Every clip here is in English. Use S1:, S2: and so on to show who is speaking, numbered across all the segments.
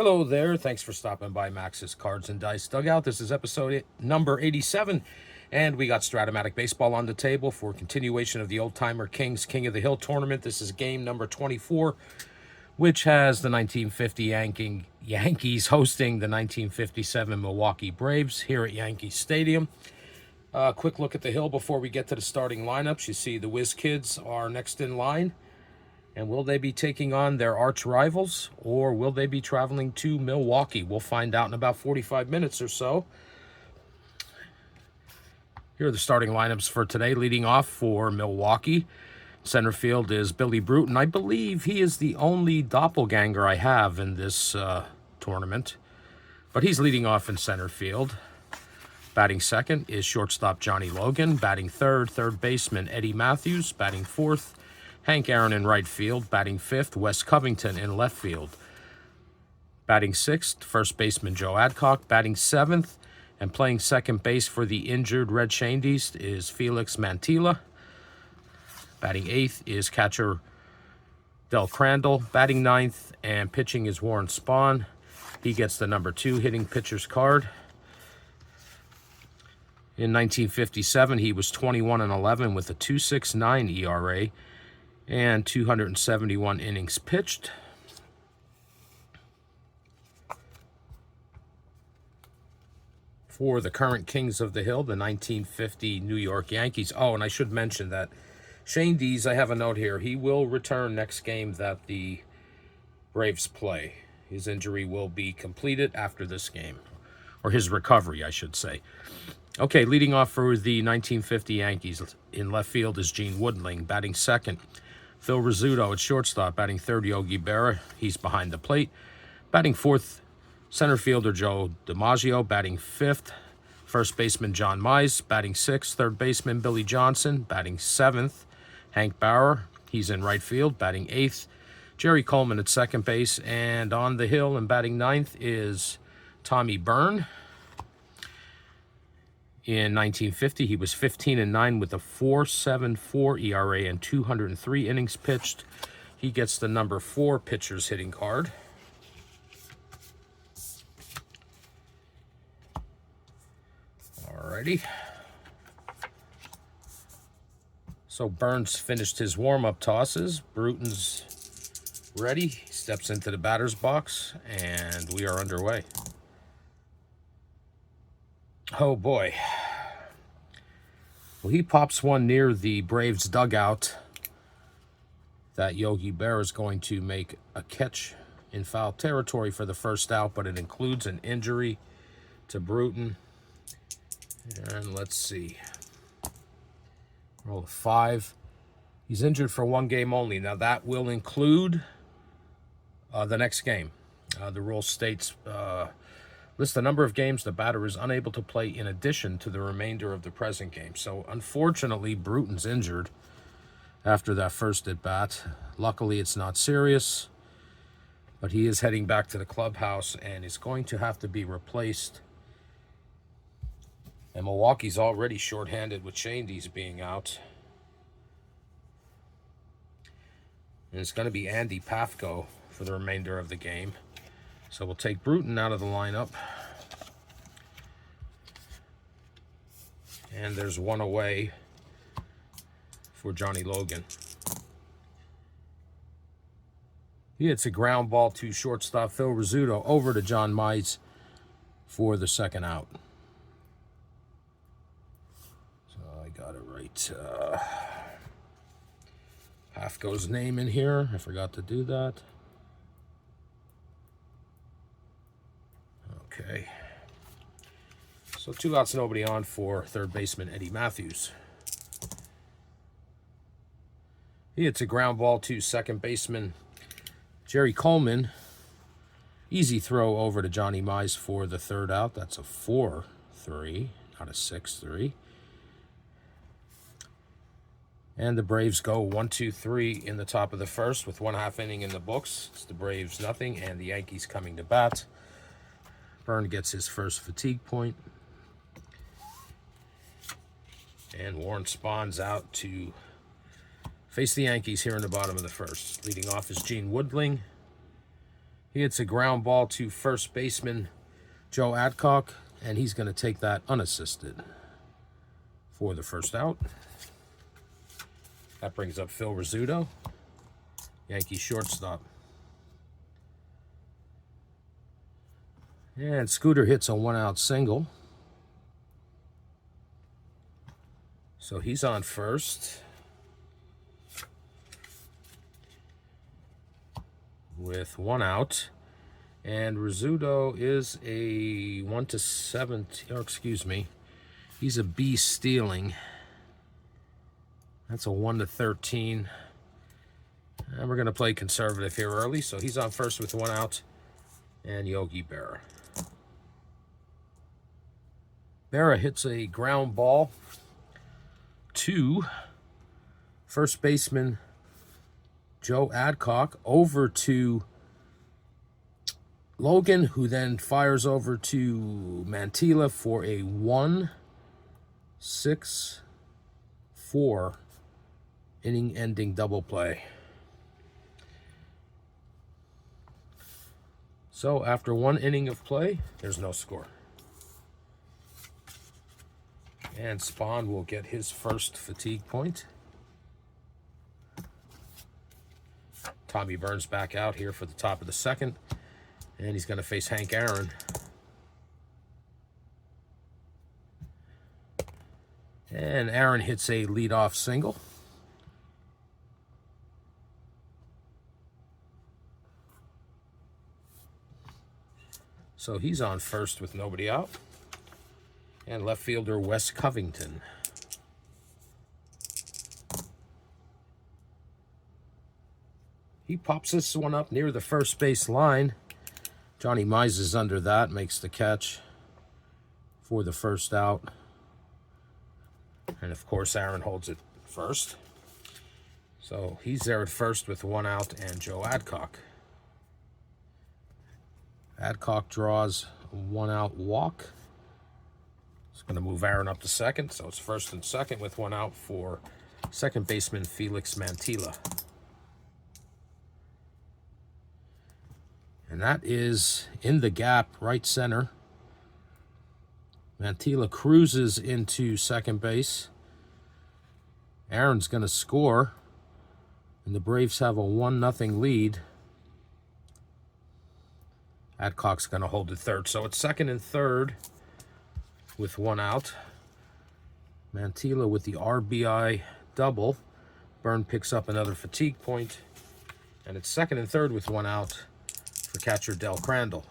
S1: Hello there. Thanks for stopping by Max's Cards and Dice Dugout. This is episode number 87, and we got Strat-O-Matic baseball on the table for continuation of the Oldtimer Kings King of the Hill tournament. This is game number 24, which has the 1950 Yankees hosting the 1957 Milwaukee Braves here at Yankee Stadium. Quick look at the hill before we get to the starting lineups. You see the Whiz Kids are next in line. And will they be taking on their arch rivals, or will they be traveling to Milwaukee? We'll find out in about 45 minutes or so. Here are the starting lineups for today. Leading off for Milwaukee, center field is Billy Bruton. I believe he is the only doppelganger I have in this tournament, but he's leading off in center field. Batting second is shortstop Johnny Logan. Batting third, third baseman Eddie Matthews. Batting fourth, Hank Aaron in right field. Batting fifth, Wes Covington in left field. Batting sixth, first baseman Joe Adcock. Batting seventh and playing second base for the injured Red Shandies is Felix Mantilla. Batting eighth is catcher Del Crandall. Batting ninth and pitching is Warren Spahn. He gets the number 2 hitting pitcher's card. In 1957, he was 21-11 with a 2.69 ERA. And 271 innings pitched. For the current Kings of the Hill, the 1950 New York Yankees. Oh, and I should mention that Shane Dees, I have a note here, he will return next game that the Braves play. His injury will be completed after this game. Or his recovery, I should say. Okay, leading off for the 1950 Yankees in left field is Gene Woodling. Batting second, Phil Rizzuto at shortstop. Batting third, Yogi Berra. He's behind the plate. Batting fourth, center fielder Joe DiMaggio. Batting fifth, first baseman John Mize. Batting sixth, third baseman Billy Johnson. Batting seventh, Hank Bauer. He's in right field. Batting eighth, Jerry Coleman at second base. And on the hill and batting ninth is Tommy Byrne. In 1950, he was 15-9 with a 4.74 ERA and 203 innings pitched. He gets the number 4 pitcher's hitting card. Alrighty. So Burns finished his warm-up tosses. Bruton's ready. He steps into the batter's box, and we are underway. Oh boy. Well, he pops one near the Braves dugout that Yogi Berra is going to make a catch in foul territory for the first out, but it includes an injury to Bruton. And let's see. Roll a 5. He's injured for 1 game only. Now that will include the next game. The rule states list the number of games the batter is unable to play in addition to the remainder of the present game. So, unfortunately, Bruton's injured after that first at-bat. Luckily, it's not serious, but he is heading back to the clubhouse and is going to have to be replaced. And Milwaukee's already shorthanded with Shane Dees being out. And it's going to be Andy Pafko for the remainder of the game. So we'll take Bruton out of the lineup. And there's one away for Johnny Logan. He hits a ground ball to shortstop Phil Rizzuto over to John Mize for the second out. So I got it right. Pafko's name in here. I forgot to do that. Okay, so 2 outs, nobody on for third baseman Eddie Matthews. He hits a ground ball to second baseman Jerry Coleman. Easy throw over to Johnny Mize for the third out. That's a 4-3, not a 6-3. And the Braves go 1-2-3 in the top of the first with 1/2 inning in the books. It's the Braves nothing and the Yankees coming to bat. Byrne gets his first fatigue point. And Warren Spahn's out to face the Yankees here in the bottom of the first. Leading off is Gene Woodling. He hits a ground ball to first baseman Joe Adcock, and he's going to take that unassisted for the first out. That brings up Phil Rizzuto, Yankee shortstop. And Scooter hits a one-out single. So he's on first with one out. And Rizzuto is a 1-17, or excuse me, he's a B stealing. That's a 1-13. And we're going to play conservative here early. So he's on first with one out. And Yogi Berra. Berra hits a ground ball to first baseman Joe Adcock, over to Logan, who then fires over to Mantilla for a 1-6-4 inning-ending double play. So after one inning of play, there's no score. And Spahn will get his first fatigue point. Tommy Byrne's back out here for the top of the second. And he's going to face Hank Aaron. And Aaron hits a leadoff single. So he's on first with nobody out. And left fielder Wes Covington. He pops this one up near the first base line. Johnny Mize is under that, makes the catch for the first out. And of course, Aaron holds it first. So he's there at first with one out and Joe Adcock. Adcock draws a one-out walk. It's going to move Aaron up to second, so it's first and second with one out for second baseman Felix Mantilla. And that is in the gap, right center. Mantilla cruises into second base. Aaron's going to score, and the Braves have a 1-0 lead. Adcock's going to hold it third. So it's second and third with one out. Mantilla with the RBI double. Byrne picks up another fatigue point. And it's second and third with one out for catcher Del Crandall.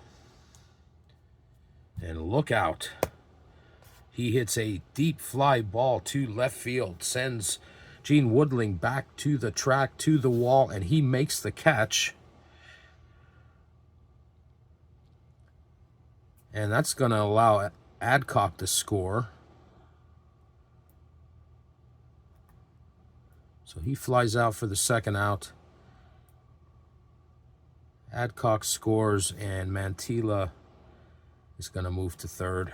S1: And look out. He hits a deep fly ball to left field. Sends Gene Woodling back to the track, to the wall, and he makes the catch. And that's going to allow Adcock to score. So he flies out for the second out. Adcock scores, and Mantilla is going to move to third.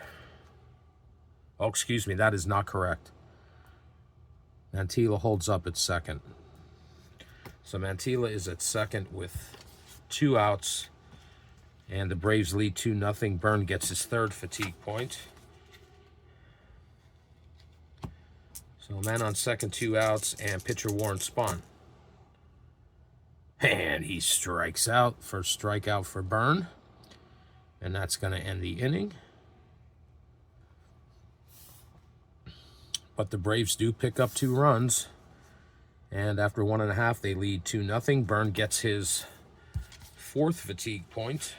S1: Oh, excuse me, that is not correct. Mantilla holds up at second. So Mantilla is at second with two outs. And the Braves lead 2-0. Byrne gets his third fatigue point. So man on second, two outs, and pitcher Warren Spahn. And he strikes out. First strikeout for Byrne. And that's going to end the inning. But the Braves do pick up 2 runs. And after 1.5, they lead 2-0. Byrne gets his fourth fatigue point.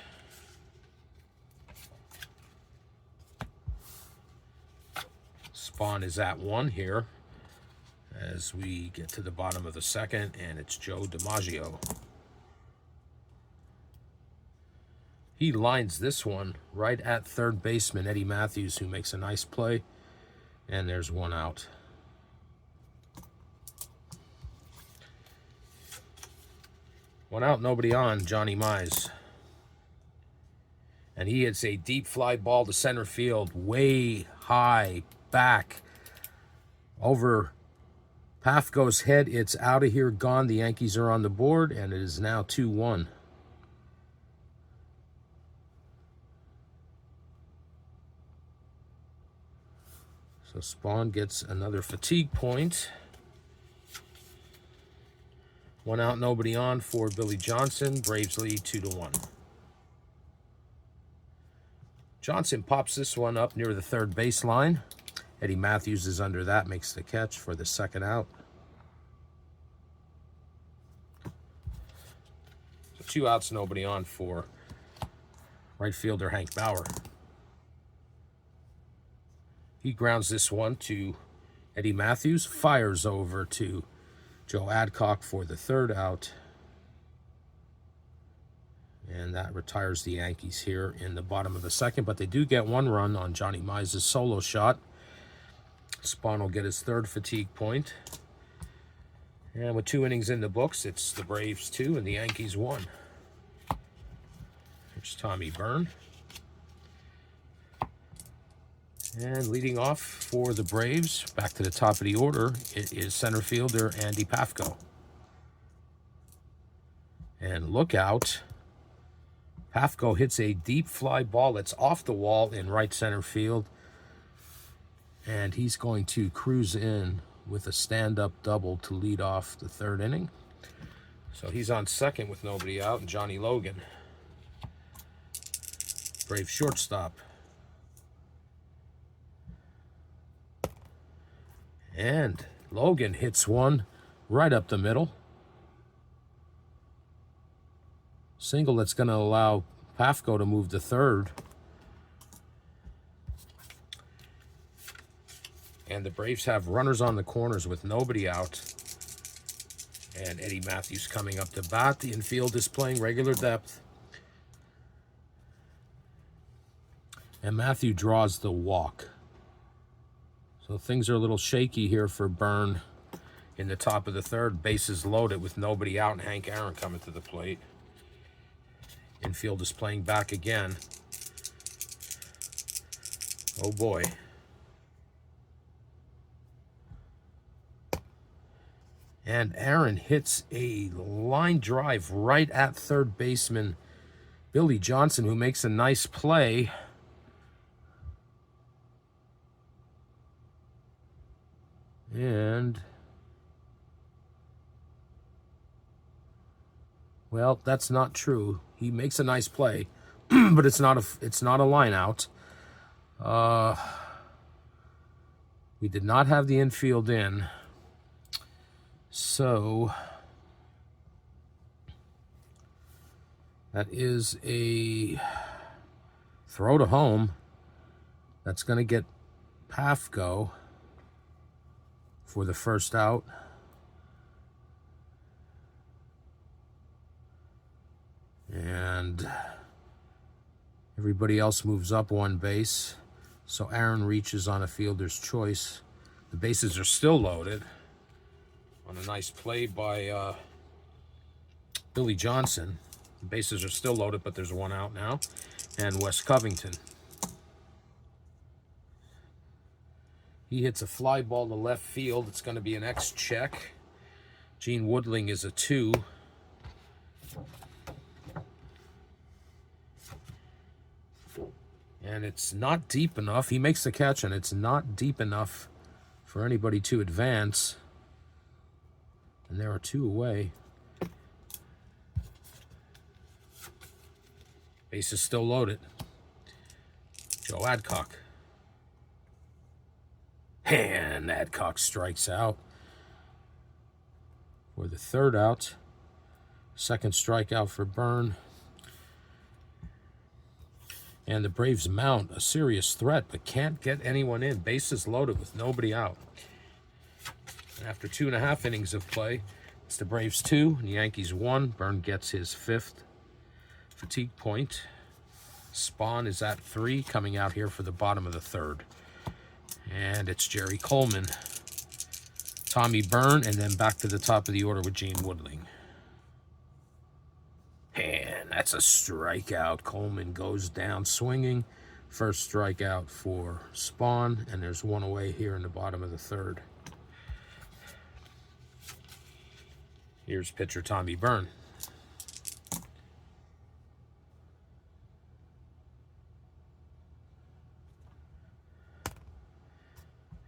S1: Spahn is at 1 here as we get to the bottom of the second, and it's Joe DiMaggio. He lines this one right at third baseman Eddie Matthews, who makes a nice play, and there's one out. One out, nobody on, Johnny Mize. And he hits a deep fly ball to center field, way high back over Pafko's head. It's out of here, gone. The Yankees are on the board, and it is now 2-1. So Spahn gets another fatigue point. 1 out, nobody on for Billy Johnson. Braves lead 2-1. Johnson pops this one up near the third baseline. Eddie Matthews is under that, makes the catch for the 2nd out. So 2 outs, nobody on for right fielder Hank Bauer. He grounds this one to Eddie Matthews, fires over to Joe Adcock for the 3rd out. And that retires the Yankees here in the bottom of the 2nd. But they do get 1 run on Johnny Mize's solo shot. Spahn will get his 3rd fatigue point. And with 2 innings in the books, it's the Braves 2 and the Yankees 1. Here's Tommy Byrne. And leading off for the Braves, back to the top of the order, it is center fielder Andy Pafko. And look out. Pafko hits a deep fly ball that's off the wall in right center field. And he's going to cruise in with a stand-up double to lead off the 3rd inning. So he's on second with nobody out, and Johnny Logan, Brave shortstop. And Logan hits one right up the middle. Single that's going to allow Pafko to move to 3rd. And the Braves have runners on the corners with nobody out. And Eddie Matthews coming up to bat. The infield is playing regular depth. And Matthew draws the walk. So things are a little shaky here for Byrne in the top of the 3rd. Bases loaded with nobody out and Hank Aaron coming to the plate. Infield is playing back again. Oh boy. And Aaron hits a line drive right at 3rd baseman Billy Johnson, who makes a nice play. And, well, that's not true. He makes a nice play, but it's not a line out. We did not have the infield in. So that is a throw to home. That's going to get Pafko for the 1st out. And everybody else moves up 1 base. So Aaron reaches on a fielder's choice. The bases are still loaded on a nice play by Billy Johnson. The bases are still loaded, but there's 1 out now. And Wes Covington. He hits a fly ball to left field. It's going to be an X check. Gene Woodling is a 2. And it's not deep enough. He makes the catch, and it's not deep enough for anybody to advance. And there are 2 away. Base is still loaded. Joe Adcock. And Adcock strikes out for the 3rd out. 2nd strikeout for Byrne. And the Braves mount a serious threat, but can't get anyone in. Bases loaded with nobody out. And after 2.5 innings of play, it's the Braves 2 and the Yankees 1. Byrne gets his 5th fatigue point. Spahn is at 3, coming out here for the bottom of the 3rd. And it's Jerry Coleman, Tommy Byrne, and then back to the top of the order with Gene Woodling. And that's a strikeout. Coleman goes down swinging. First strikeout for Spahn, and there's 1 away here in the bottom of the 3rd. Here's pitcher Tommy Byrne.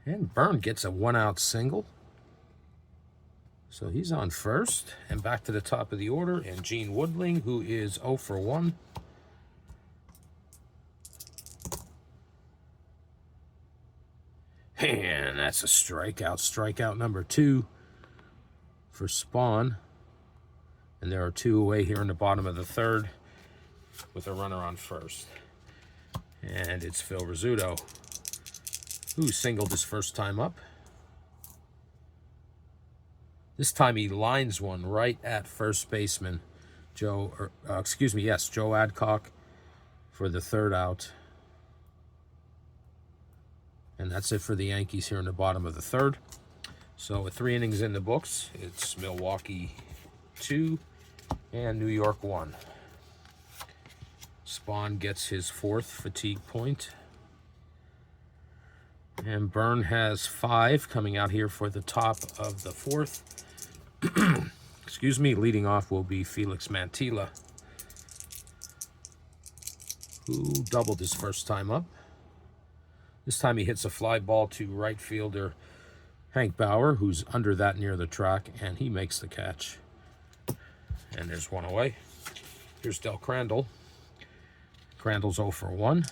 S1: And Byrne gets a 1-out single. So he's on first. And back to the top of the order. And Gene Woodling, who is 0 for 1. And that's a strikeout. Strikeout number 2 for Spahn. And there are 2 away here in the bottom of the 3rd with a runner on first. And it's Phil Rizzuto, who singled his first time up. This time he lines one right at first baseman Joe Adcock for the 3rd out. And that's it for the Yankees here in the bottom of the 3rd. So with 3 innings in the books, it's Milwaukee 2 and New York 1. Spahn gets his 4th fatigue point. And Byrne has 5 coming out here for the top of the 4th. Excuse me, leading off will be Felix Mantilla, who doubled his first time up. This time he hits a fly ball to right fielder Hank Bauer, who's under that near the track, and he makes the catch. And there's 1 away. Here's Del Crandall. Crandall's 0 for 1.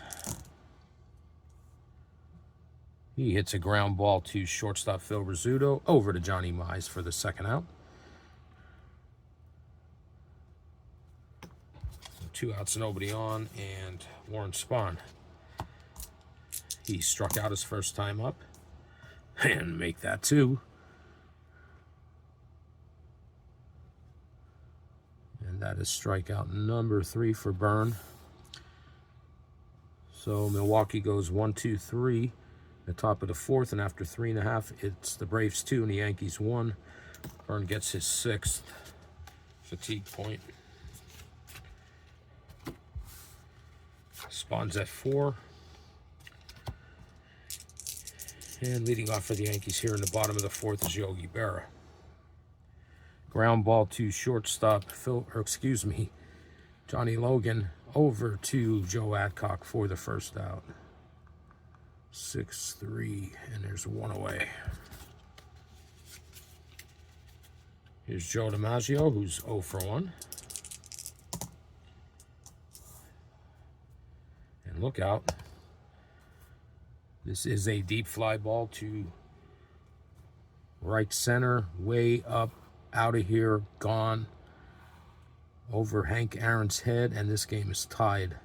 S1: He hits a ground ball to shortstop Phil Rizzuto over to Johnny Mize for the 2nd out. So 2 outs, nobody on, and Warren Spahn. He struck out his first time up and make that 2. And that is strikeout number 3 for Byrne. So Milwaukee goes 1, 2, 3, the top of the 4th, and after 3.5, it's the Braves 2 and the Yankees 1. Byrne gets his 6th fatigue point. Spahn's at 4. And leading off for the Yankees here in the bottom of the 4th is Yogi Berra. Ground ball to shortstop Johnny Logan over to Joe Adcock for the 1st out. 6-3, and there's 1 away. Here's Joe DiMaggio, who's 0 for 1. And look out. This is a deep fly ball to right center, way up, out of here, gone, over Hank Aaron's head, and this game is tied.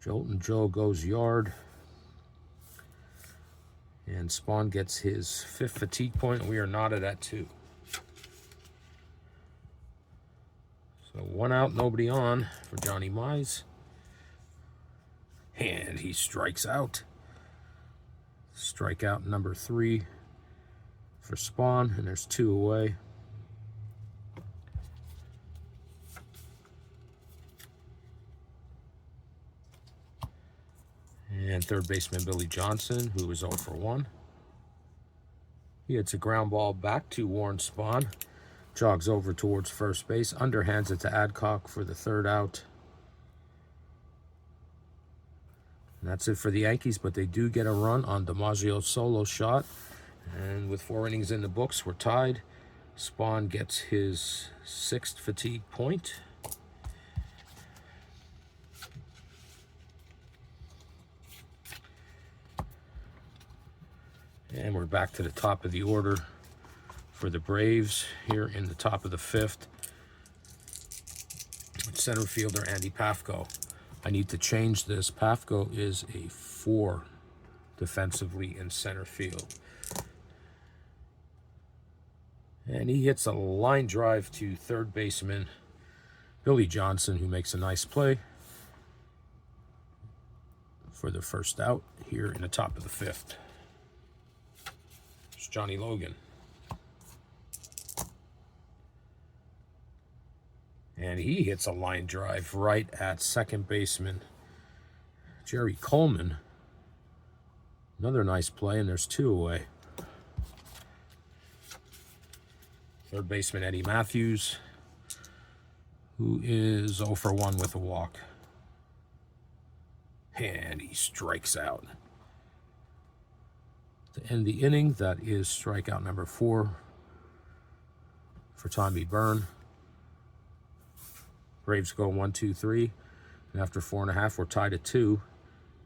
S1: Jolton Joe goes yard. And Spahn gets his 5th fatigue point, and we are knotted at 2. So 1 out, nobody on for Johnny Mize. And he strikes out. Strikeout number 3 for Spahn, and there's 2 away. And 3rd baseman Billy Johnson, who is 0 for 1. He hits a ground ball back to Warren Spahn. Jogs over towards first base, underhands it to Adcock for the 3rd out. And that's it for the Yankees, but they do get a run on DiMaggio's solo shot. And with 4 innings in the books, we're tied. Spahn gets his 6th fatigue point. And we're back to the top of the order for the Braves here in the top of the 5th. Center fielder Andy Pafko. I need to change this. Pafko is a 4 defensively in center field. And he hits a line drive to 3rd baseman Billy Johnson, who makes a nice play for the 1st out here in the top of the 5th. It's Johnny Logan. And he hits a line drive right at 2nd baseman Jerry Coleman. Another nice play, and there's 2 away. 3rd baseman Eddie Matthews, who is 0 for 1 with a walk. And he strikes out. To end the inning, that is strikeout number 4 for Tommy Byrne. Braves go 1, 2, 3. And after 4.5, we're tied at 2.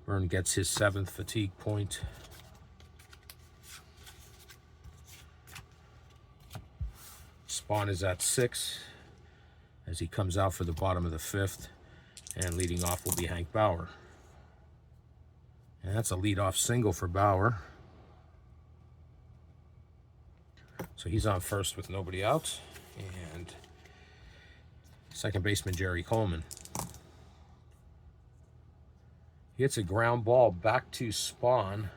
S1: Byrne gets his 7th fatigue point. Spahn is at 6 as he comes out for the bottom of the 5th. And leading off will be Hank Bauer. And that's a leadoff single for Bauer. So he's on first with nobody out. And second baseman Jerry Coleman. He hits a ground ball back to Spahn.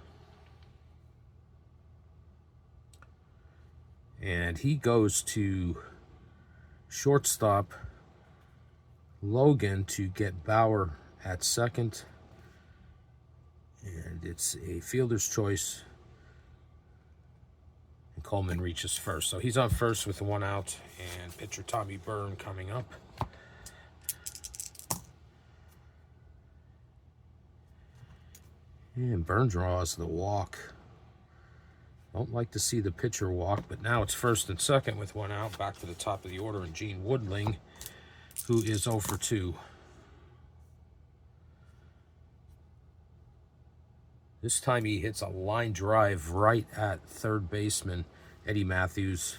S1: And he goes to shortstop Logan to get Bauer at second. And it's a fielder's choice. And Coleman reaches first. So he's on first with 1 out. And pitcher Tommy Byrne coming up. And Byrne draws the walk. Don't like to see the pitcher walk, but now it's first and second with 1 out. Back to the top of the order, and Gene Woodling, who is 0 for 2. This time he hits a line drive right at third baseman Eddie Matthews,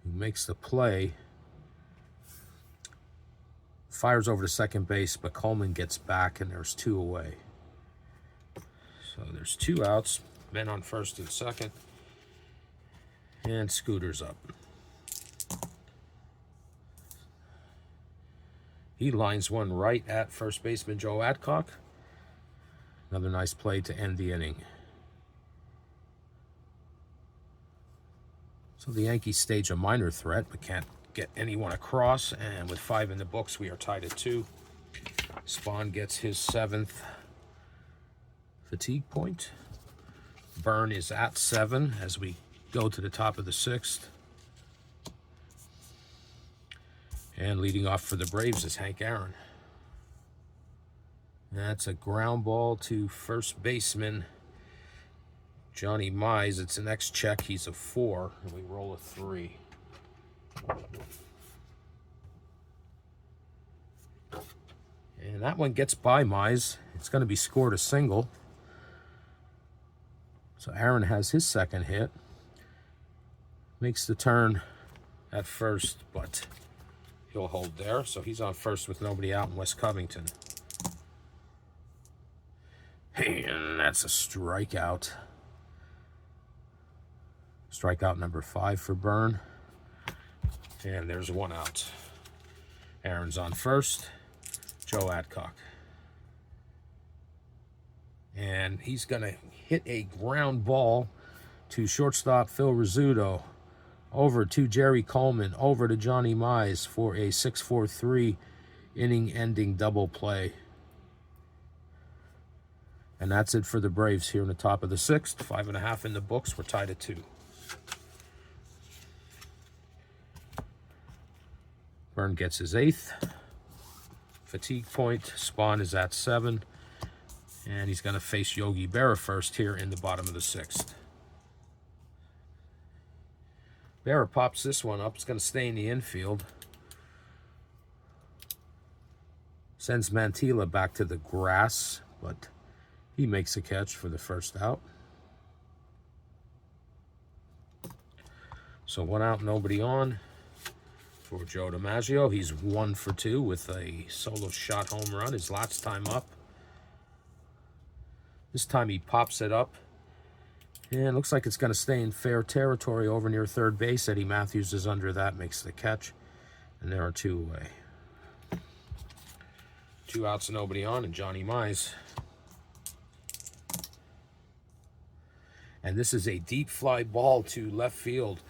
S1: who makes the play. Fires over to second base, but Coleman gets back, and there's 2 away. So there's 2 outs. Men on first and second. And Scooter's up. He lines one right at first baseman Joe Adcock. Another nice play to end the inning. So the Yankees stage a minor threat, but can't get anyone across. And with 5 in the books, we are tied at 2. Spahn gets his 7th fatigue point. Byrne is at 7 as we go to the top of the 6th. And leading off for the Braves is Hank Aaron. That's a ground ball to first baseman Johnny Mize. It's an X-check. He's a 4, and we roll a 3. And that one gets by Mize. It's going to be scored a single. So Aaron has his 2nd hit. Makes the turn at first, but he'll hold there. So he's on first with nobody out in West Covington. And that's a strikeout. Strikeout number 5 for Byrne. And there's 1 out. Aaron's on first. Joe Adcock. And he's going to hit a ground ball to shortstop Phil Rizzuto. Over to Jerry Coleman. Over to Johnny Mize for a 6-4-3 inning-ending double play. And that's it for the Braves here in the top of the 6th. 5.5 in the books. We're tied at 2. Byrne gets his 8th fatigue point. Spahn is at 7. And he's going to face Yogi Berra first here in the bottom of the 6th. Berra pops this one up. It's going to stay in the infield. Sends Mantilla back to the grass, but he makes a catch for the first out. So 1 out, nobody on for Joe DiMaggio. He's 1 for 2 with a solo shot home run. His last time up. This time he pops it up. And looks like it's going to stay in fair territory over near third base. Eddie Matthews is under that, makes the catch. And there are 2 away. 2 outs, nobody on, and Johnny Mize. And this is a deep fly ball to left field.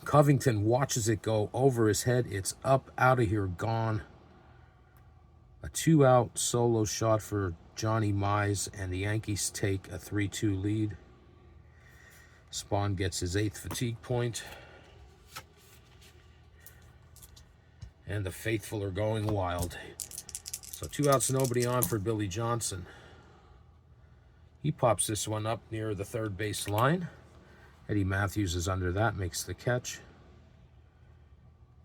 S1: Covington watches it go over his head. It's up, out of here, gone. A 2-out solo shot for Johnny Mize, and the Yankees take a 3-2 lead. Spahn gets his 8th fatigue point. And the faithful are going wild. So 2 outs, nobody on for Billy Johnson. He pops this one up near the third base line. Eddie Matthews is under that, makes the catch.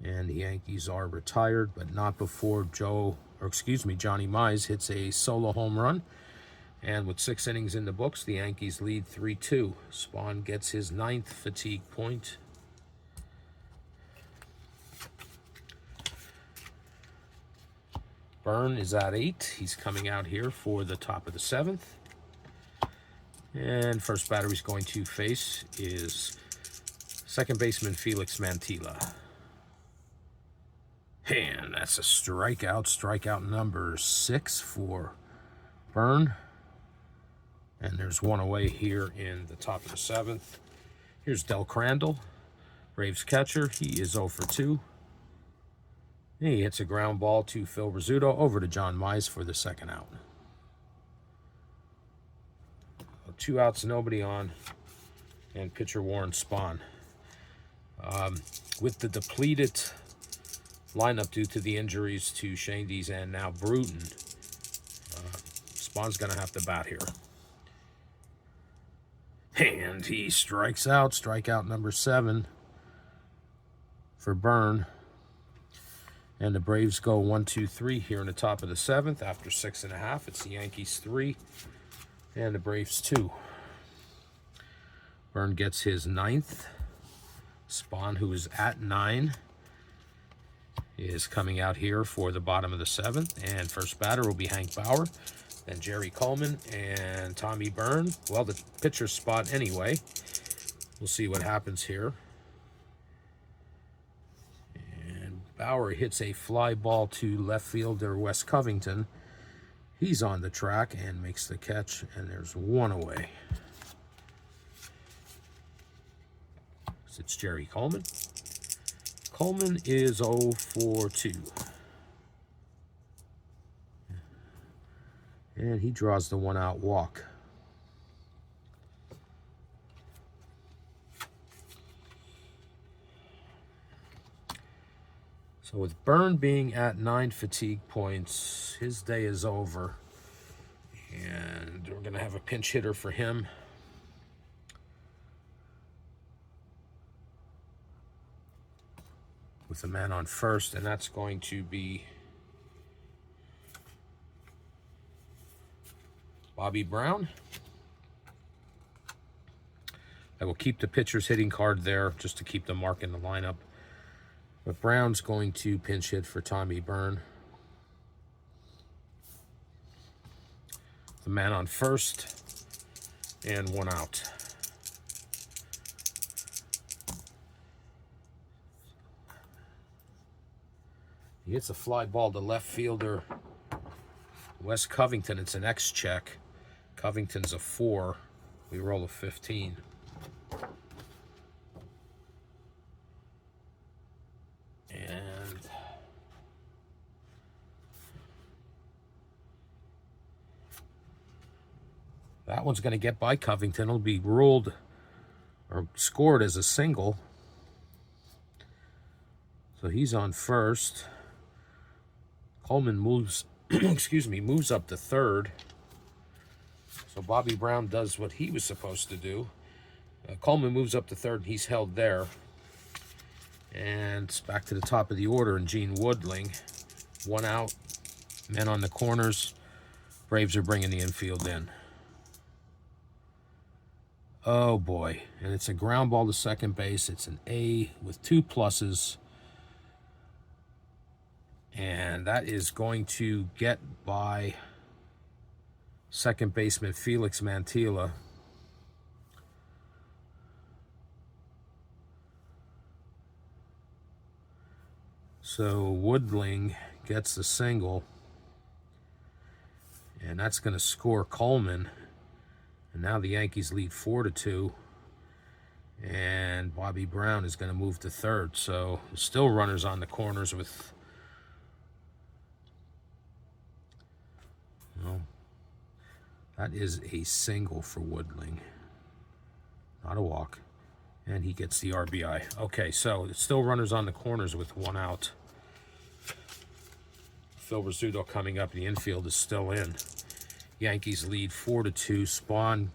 S1: And the Yankees are retired, but not before Johnny Mize hits a solo home run. And with 6 innings in the books, the Yankees lead 3-2. Spahn gets his 9th fatigue point. Byrne is at 8. He's coming out here for the top of the 7th. And first batter he's going to face is second baseman Felix Mantilla. And that's a strikeout. Strikeout number 6 for Byrne. And there's one away here in the top of the 7th. Here's Del Crandall, Braves catcher. He is 0 for 2. He hits a ground ball to Phil Rizzuto, over to John Mize for the second out. 2 outs, nobody on, and pitcher Warren Spahn. With the depleted lineup due to the injuries to Shane Dees and now Bruton, Spahn's going to have to bat here. And he strikes out. Strikeout number 7 for Byrne. And the Braves go 1-2-3 here in the top of the 7th. After 6.5, it's the Yankees 3 and the Braves 2. Byrne gets his 9th. Spahn, who is at 9, is coming out here for the bottom of the 7th. And first batter will be Hank Bauer, then Jerry Coleman and Tommy Byrne. Well, the pitcher's spot anyway. We'll see what happens here. Bauer hits a fly ball to left fielder Wes Covington. He's on the track and makes the catch, and there's one away. So it's Jerry Coleman. Coleman is 0 for 2. And he draws the 1-out walk. So with Byrne being at 9 fatigue points, his day is over. And we're going to have a pinch hitter for him. With a man on first, and that's going to be Bobby Brown. I will keep the pitcher's hitting card there just to keep the mark in the lineup. But Brown's going to pinch hit for Tommy Byrne. The man on first, and 1 out. He hits a fly ball to left fielder Wes Covington. It's an X check. Covington's a 4. We roll a 15. That one's going to get by Covington. It'll be ruled or scored as a single. So he's on first. Coleman moves, moves up to third. So Bobby Brown does what he was supposed to do. Coleman moves up to third, and he's held there. And it's back to the top of the order, and Gene Woodling. 1 out, men on the corners. Braves are bringing the infield in. Oh boy, and it's a ground ball to second base. It's an A with 2 pluses. And that is going to get by second baseman Felix Mantilla. So Woodling gets the single. And that's going to score Coleman. And now the Yankees lead 4-2. And Bobby Brown is going to move to third. So still runners on the corners with... Well, that is a single for Woodling. Not a walk. And he gets the RBI. Okay, so it's still runners on the corners with 1 out. Phil Rizzuto coming up. The infield is still in. Yankees lead 4-2. Spahn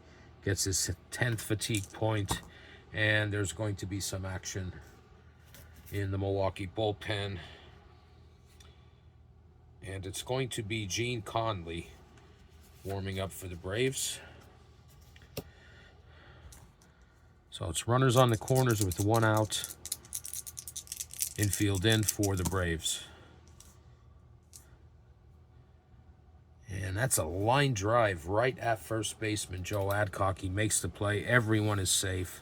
S1: gets his 10th fatigue point, and there's going to be some action in the Milwaukee bullpen. And it's going to be Gene Conley warming up for the Braves. So it's runners on the corners with 1 out. Infield in for the Braves. And that's a line drive right at first baseman Joe Adcock. He makes the play. Everyone is safe.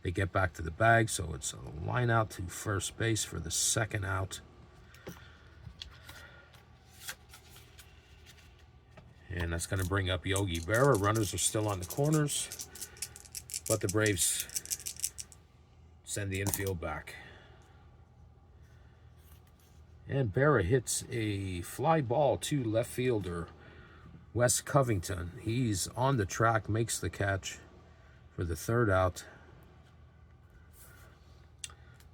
S1: They get back to the bag, so it's a line out to first base for the 2nd out. And that's going to bring up Yogi Berra. Runners are still on the corners, but the Braves send the infield back. And Berra hits a fly ball to left fielder Wes Covington. He's on the track, makes the catch for the 3rd out.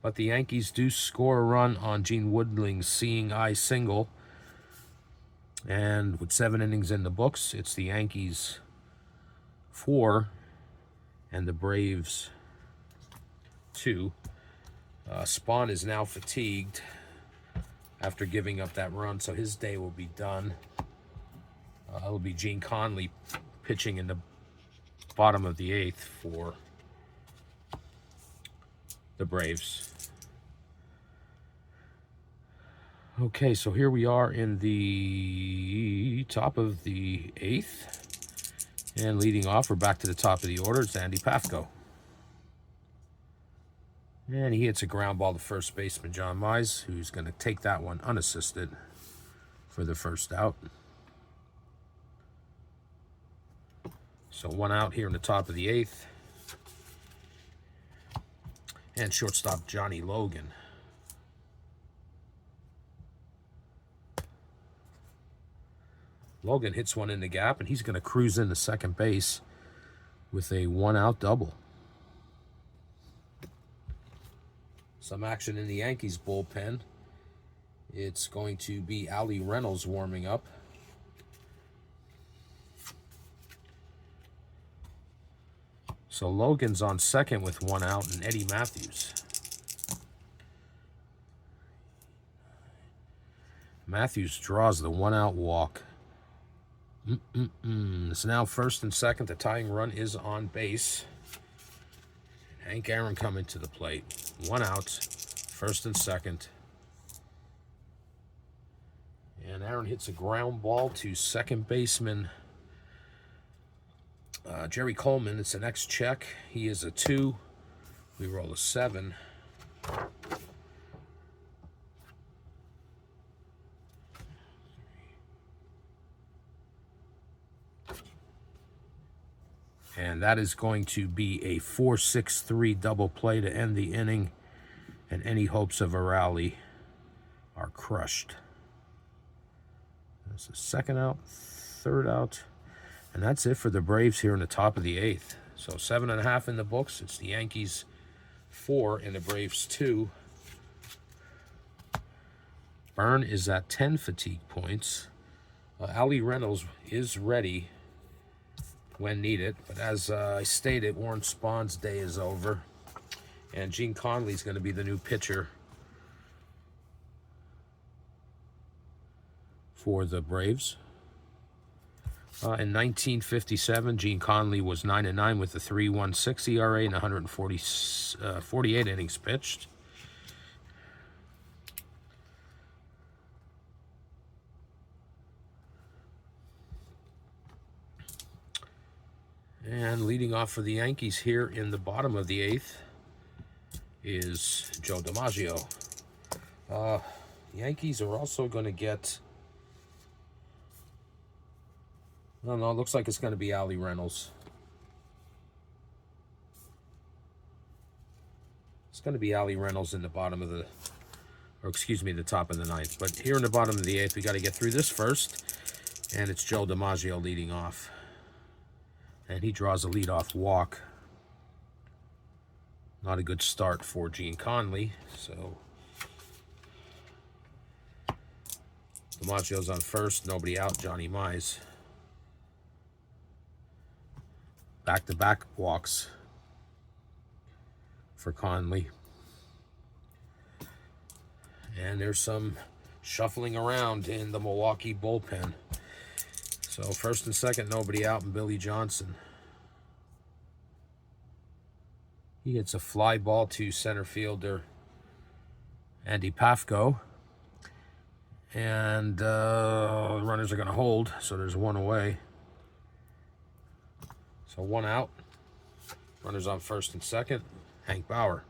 S1: But the Yankees do score a run on Gene Woodling's seeing eye single. And with 7 innings in the books, it's the Yankees 4 and the Braves 2. Spahn is now fatigued after giving up that run, so his day will be done. It'll be Gene Conley pitching in the bottom of the 8th for the Braves. Okay, so here we are in the top of the 8th. And leading off, we're back to the top of the order. It's Andy Pafko. And he hits a ground ball to first baseman John Mize, who's going to take that one unassisted for the 1st out. So 1 out here in the top of the 8th. And shortstop Johnny Logan. Logan hits one in the gap, and he's going to cruise into second base with a 1-out double. Some action in the Yankees bullpen. It's going to be Ali Reynolds warming up. So Logan's on second with 1 out, and Eddie Matthews. Matthews draws the 1-out walk. It's now 1st and 2nd. The tying run is on base. Hank Aaron coming to the plate. 1 out, 1st and 2nd. And Aaron hits a ground ball to second baseman Jerry Coleman. It's an X check. He is a 2. We roll a 7. And that is going to be a 4-6-3 double play to end the inning. And any hopes of a rally are crushed. That's the 2nd out, 3rd out. And that's it for the Braves here in the top of the 8th. So 7.5 in the books. It's the Yankees 4 and the Braves 2. Byrne is at 10 fatigue points. Ali Reynolds is ready when needed. But as I stated, Warren Spahn's day is over. And Gene Conley's going to be the new pitcher for the Braves. In 1957, Gene Conley was 9-9 with a 3.16 ERA and 148 innings pitched. And leading off for the Yankees here in the bottom of the 8th is Joe DiMaggio. Yankees are also going to get... No, it looks like it's going to be Ali Reynolds. It's going to be Ali Reynolds in the bottom of the... Or excuse me, the top of the 9th. But here in the bottom of the 8th, we got to get through this first. And it's Joe DiMaggio leading off. And he draws a leadoff walk. Not a good start for Gene Conley. So DiMaggio's on first, nobody out, Johnny Mize. Back-to-back walks for Conley. And there's some shuffling around in the Milwaukee bullpen. So first and second, nobody out, and Billy Johnson. He hits a fly ball to center fielder Andy Pafko. And the runners are going to hold, so there's one away. So one out. Runners on first and second. Hank Bauer.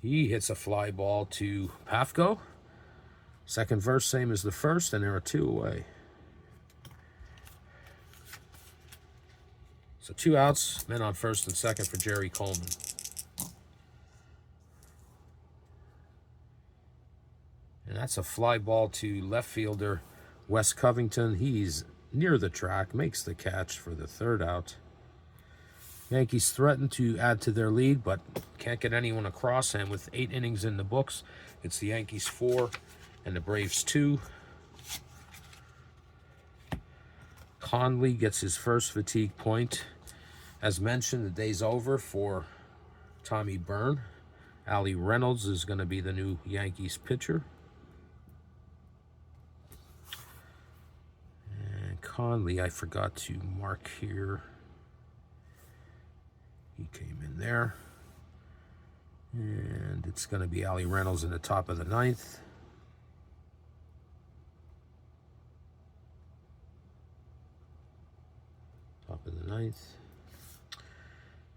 S1: He hits a fly ball to Pafko. Second verse, same as the first, and there are two away. So 2 outs, men on first and second for Jerry Coleman. And that's a fly ball to left fielder Wes Covington. He's near the track, makes the catch for the 3rd out. Yankees threaten to add to their lead, but can't get anyone across. And with 8 innings in the books, it's the Yankees 4 and the Braves 2. Conley gets his first fatigue point. As mentioned, the day's over for Tommy Byrne. Allie Reynolds is going to be the new Yankees pitcher. And Conley, I forgot to mark here. He came in there. And it's going to be Allie Reynolds in the top of the 9th. Top of the 9th.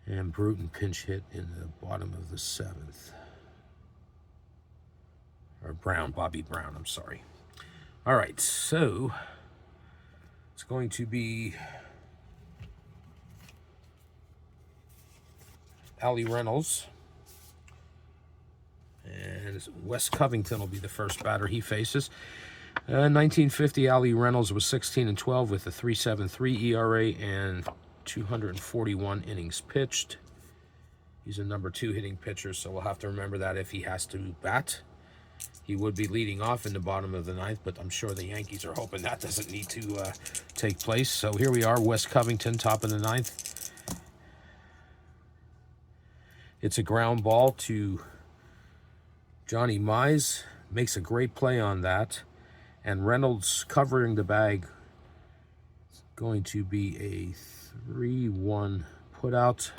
S1: And Bruton pinch hit in the bottom of the 7th. Or Brown, Bobby Brown, I'm sorry. All right, so it's going to be Allie Reynolds. And Wes Covington will be the first batter he faces. 1950, Allie Reynolds was 16-12 with a 3.73 ERA and 241 innings pitched. He's a number 2 hitting pitcher, so we'll have to remember that if he has to bat. He would be leading off in the bottom of the 9th, but I'm sure the Yankees are hoping that doesn't need to take place. So here we are, Wes Covington, top of the 9th. It's a ground ball to Johnny Mize. Makes a great play on that. And Reynolds covering the bag. It's going to be a 3-1 put out.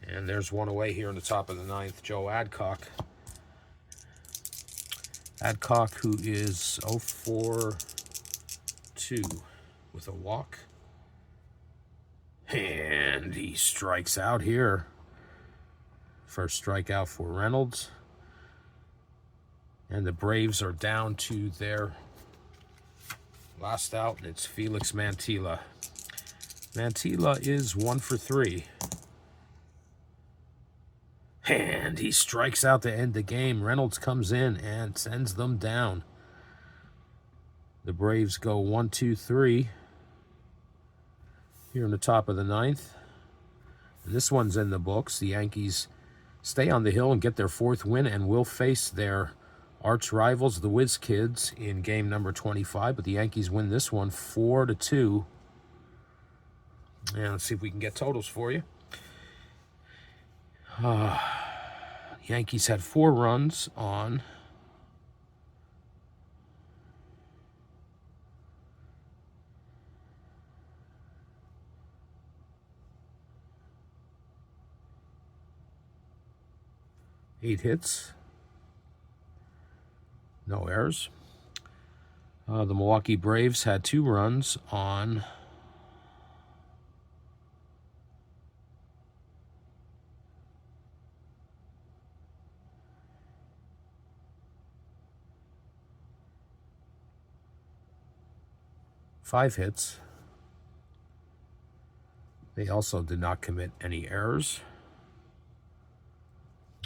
S1: And there's one away here in the top of the 9th, Joe Adcock. Adcock, who is 0-for-2 with a walk. And he strikes out here. First strikeout for Reynolds. And the Braves are down to their last out, and it's Felix Mantilla. Mantilla is 1-for-3. And he strikes out to end the game. Reynolds comes in and sends them down. The Braves go 1-2-3 here in the top of the 9th. And this one's in the books. The Yankees stay on the hill and get their 4th win and will face their arch rivals, the Whiz Kids, in game number 25. But the Yankees win this one 4-2. And let's see if we can get totals for you. Yankees had 4 runs on eight hits. No errors. The Milwaukee Braves had 2 runs on 5 hits. They also did not commit any errors.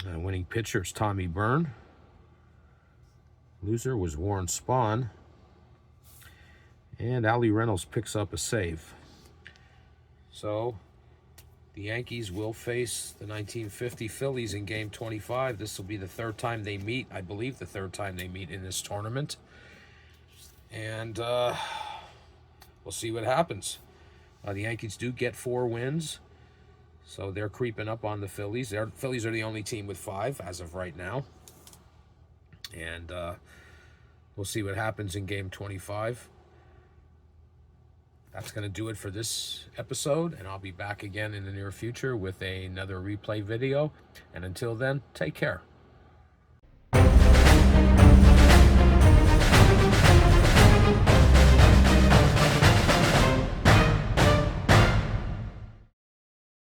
S1: Winning pitcher is Tommy Byrne. Loser was Warren Spahn. And Allie Reynolds picks up a save. So The Yankees will face the 1950 Phillies in Game 25. This will be the third time they meet, I believe the third time they meet in this tournament. And we'll see what happens. The Yankees do get 4 wins, so they're creeping up on the Phillies. The Phillies are the only team with 5 as of right now. And we'll see what happens in Game 25. That's going to do it for this episode, and I'll be back again in the near future with another replay video. And until then, take care.